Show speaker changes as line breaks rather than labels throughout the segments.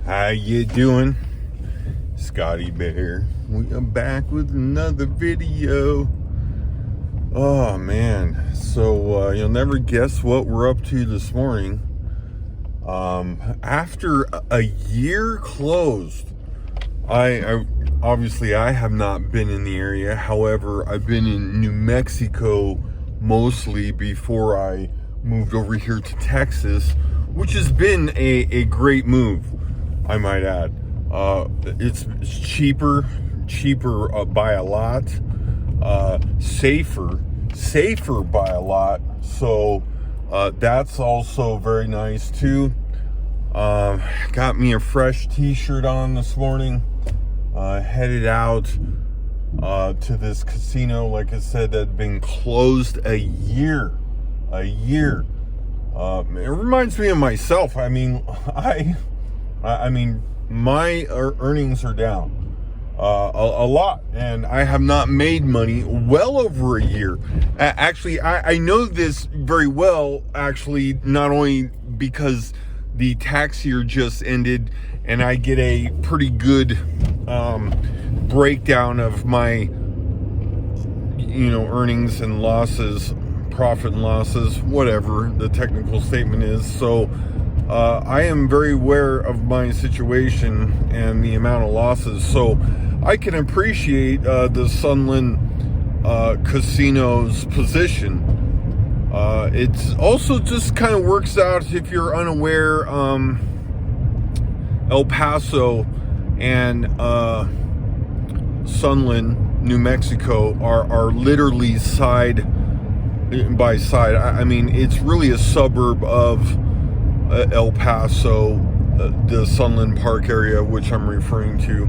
How you doing? Scotty Bear. We are back with another video. Oh man, so you'll never guess what we're up to this morning. After a year closed, I obviously I have not been in the area. However, I've been in New Mexico mostly before I moved over here to Texas, which has been a great move, I might add. It's cheaper by a lot, safer by a lot. So that's also very nice too. Got me a fresh t-shirt on this morning. Headed out to this casino, like I said, that had been closed a year. It reminds me of myself. I mean, my earnings are down a lot, and I have not made money well over a year. Actually, I know this very well, actually, not only because the tax year just ended and I get a pretty good breakdown of my earnings and losses, profit and losses, whatever the technical statement is. So I am very aware of my situation and the amount of losses, so I can appreciate the Sunland Casino's position. It's also just kind of works out, if you're unaware, El Paso and Sunland, New Mexico are literally side by side. I mean, it's really a suburb of El Paso, the Sunland Park area, which I'm referring to.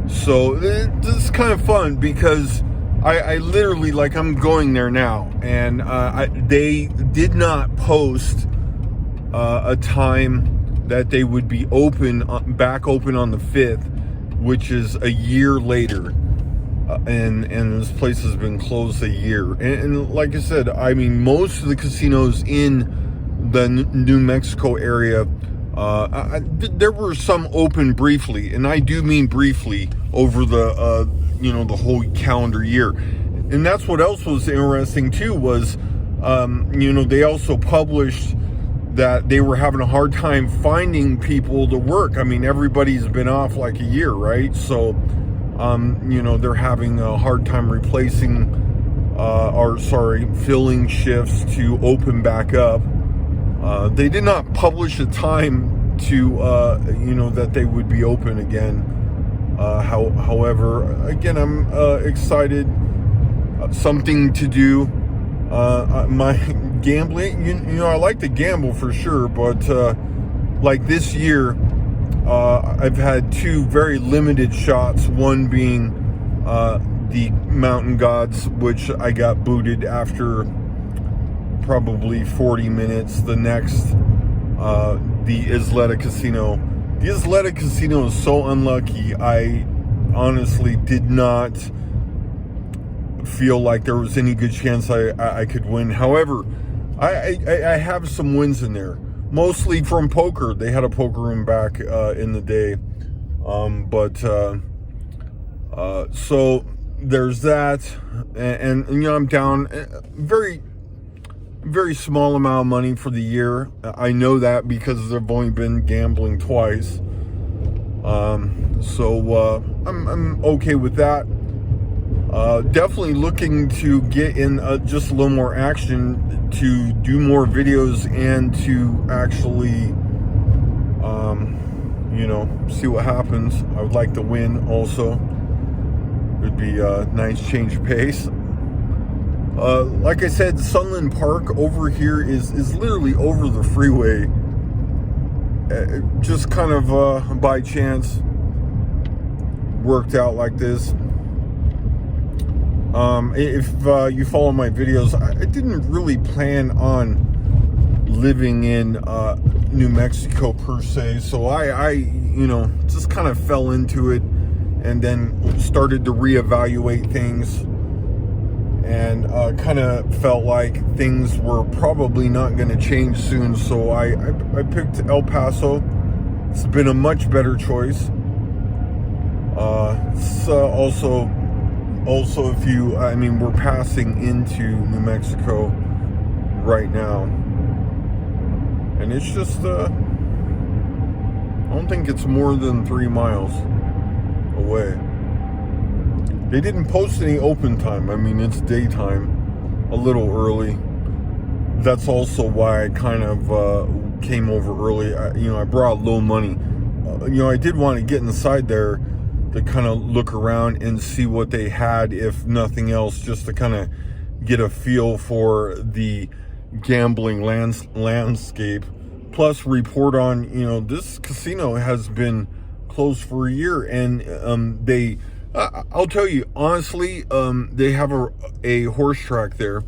So this is kind of fun because I literally, like, I'm going there now, and they did not post a time that they would be back open on the 5th, which is a year later. And this place has been closed a year. And like I said, I mean, most of the casinos in the New Mexico area, there were some open briefly, and I do mean briefly, over the the whole calendar year. And that's what else was interesting too, was they also published that they were having a hard time finding people to work. I mean, everybody's been off like a year, right? So they're having a hard time filling shifts to open back up. They did not publish a time to that they would be open again. However, again, I'm excited. Something to do. My gambling, I like to gamble for sure, but like this year, I've had two very limited shots. One being the Mountain Gods, which I got booted after probably 40 minutes. The next, the Isleta Casino. The Isleta Casino is so unlucky. I honestly did not feel like there was any good chance I could win. However, I have some wins in there, mostly from poker. They had a poker room back in the day, so there's that, and I'm down very small amount of money for the year. I know that because I've only been gambling twice, so I'm okay with that. Definitely looking to get in just a little more action, to do more videos, and to actually see what happens. I would like to win also. It would be a nice change of pace. Like I said, Sunland Park over here is literally over the freeway. Just kind of by chance worked out like this. If you follow my videos, I didn't really plan on living in New Mexico per se, so I just kind of fell into it, and then started to reevaluate things, and kind of felt like things were probably not going to change soon. So I picked El Paso It's been a much better choice. It's also if you, I mean, we're passing into New Mexico right now, and it's just I don't think it's more than 3 miles away. They didn't post any open time. I mean, it's daytime, a little early. That's also why I kind of came over early. I brought a little money. I did want to get inside there to kind of look around and see what they had, if nothing else, just to kind of get a feel for the gambling landscape. Plus, report on, this casino has been closed for a year, and I'll tell you honestly, they have a horse track there.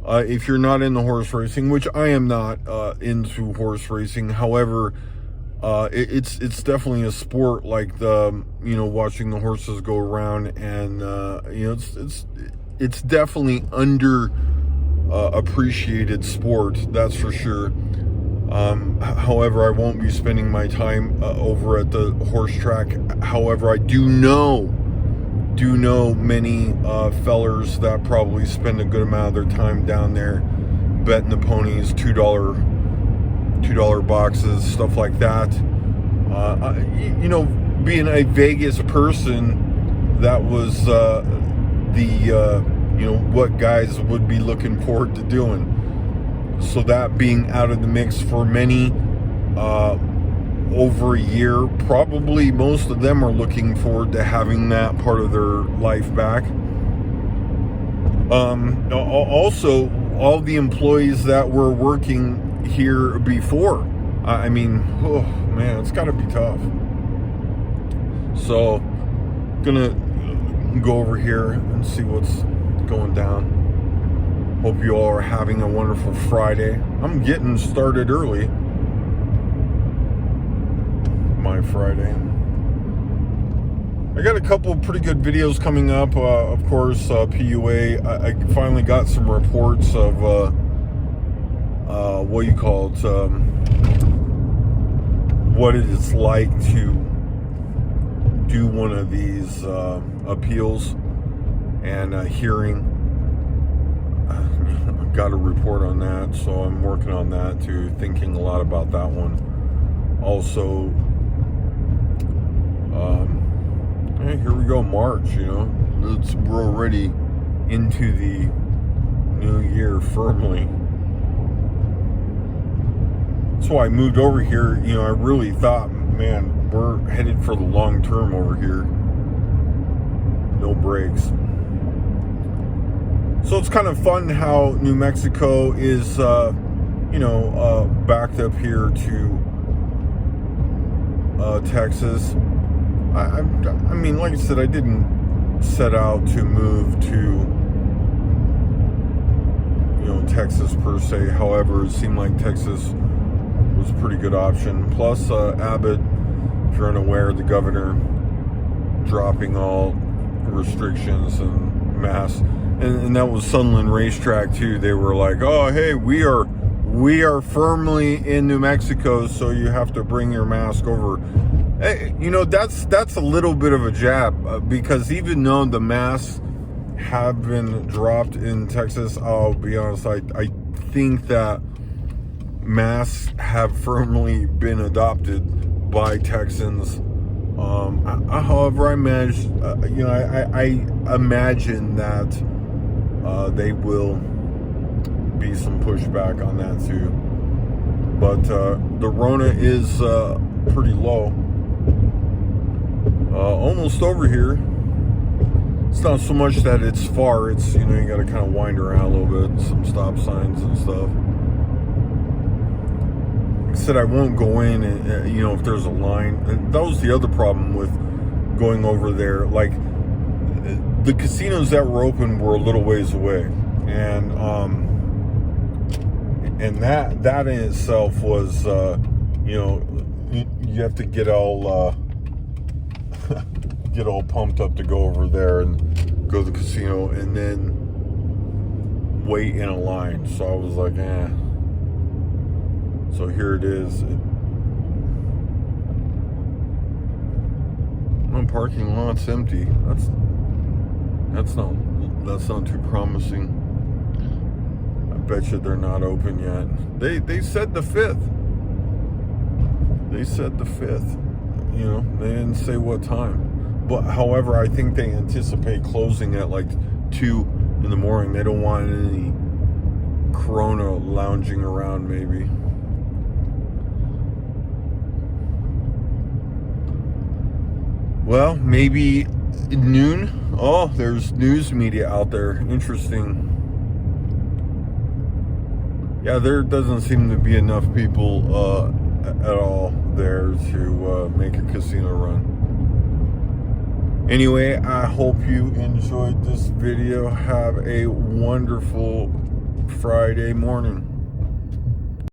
If you're not into horse racing, which I am not into horse racing, however, it's definitely a sport, like the watching the horses go around, and it's definitely under appreciated sport, that's for sure. However, I won't be spending my time over at the horse track. However, I do know many fellers that probably spend a good amount of their time down there betting the ponies, $2 boxes, stuff like that. Being a Vegas person, that was what guys would be looking forward to doing. So that being out of the mix for many over a year, probably most of them are looking forward to having that part of their life back. Also, all the employees that were working here before, I mean, oh man, it's got to be tough. So, gonna go over here and see what's going down. Hope you all are having a wonderful Friday. I'm getting started early. My Friday. I got a couple of pretty good videos coming up. Of course, PUA. I finally got some reports of what it is like to do one of these appeals and hearing. I've got a report on that, so I'm working on that too, thinking a lot about that one. Also, here we go, March, we're already into the new year firmly. That's why I moved over here. I really thought, man, we're headed for the long term over here. No breaks. So it's kind of fun how New Mexico is, backed up here to Texas. I mean, like I said, I didn't set out to move to, Texas per se. However, it seemed like Texas was a pretty good option. Plus, Abbott, if you're unaware, the governor dropping all restrictions and masks. And that was Sunland Racetrack too. They were like, "Oh, hey, we are firmly in New Mexico, so you have to bring your mask over." Hey, that's a little bit of a jab, because even though the masks have been dropped in Texas, I'll be honest, I think that masks have firmly been adopted by Texans. However, I imagine that they will be some pushback on that too. But the Rona is pretty low. Almost over here. It's not so much that it's far. It's, you got to kind of wind around a little bit. Some stop signs and stuff. Like I said, I won't go in and, if there's a line. And that was the other problem with going over there. Like, the casinos that were open were a little ways away, and that in itself was, you have to get all pumped up to go over there and go to the casino, and then wait in a line. So I was like, So here it is. parking lot's empty. That's not too promising. I bet you they're not open yet. They said the 5th. They said the 5th. You know, they didn't say what time. But however, I think they anticipate closing at like 2 in the morning. They don't want any Corona lounging around, maybe. Well, maybe noon. Oh, there's news media out there. Interesting. Yeah, there doesn't seem to be enough people at all there to make a casino run. Anyway, I hope you enjoyed this video. Have a wonderful Friday morning.